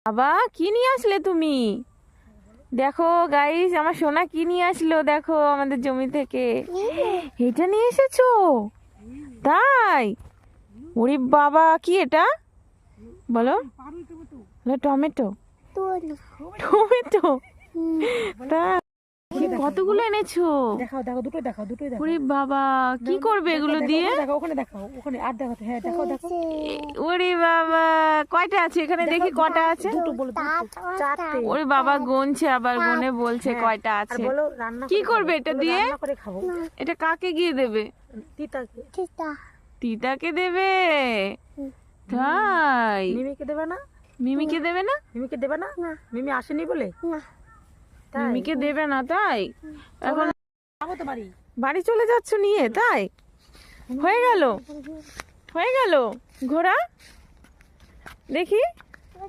বাবা কি নিয়ে আসলে তুমি? দেখো গাইস, আমার সোনা কি নিয়ে আসলো দেখো আমাদের জমি থেকে। এটা নিয়ে এসেছো? তাই? ওরে বাবা, কি এটা বলো? টমেটো। টমেটো? তা কতগুলো এনেছো? দেখাও দেখো, দুটো দেখাও, দুটোই দেখাও। ওরে বাবা, কি করবে এগুলো দিয়ে? দেখো ওখানে দেখাও, ওখানে আর দেখাও। হ্যাঁ দেখাও দেখো। ওরে বাবা, কয়টা আছে এখানে দেখি কটা আছে? দুটো বলো, চারটে। ওরে বাবা গুনছে, আবার গুনে বলছে কয়টা আর আছে। বলো রান্না কি করে করবে খাবো। এটা বলো, দিয়ে? রান্না করে খাবো। এটা কাকে গিয়ে দেবে? তিতাকে। তিতাকে দেবে? তাই? মিমিকে দেবে না? মিমিকে দেবে না? মিমিকে দেবে না? মিমি আসেনি বলে? তাই? মিমিকে দেবে না তাই? এখন যাবো তো বাড়ি। বাড়ি চলে যাচ্ছ নিয়ে? তাই হয়ে গেল, হয়ে গেল ঘোড়া। দেখি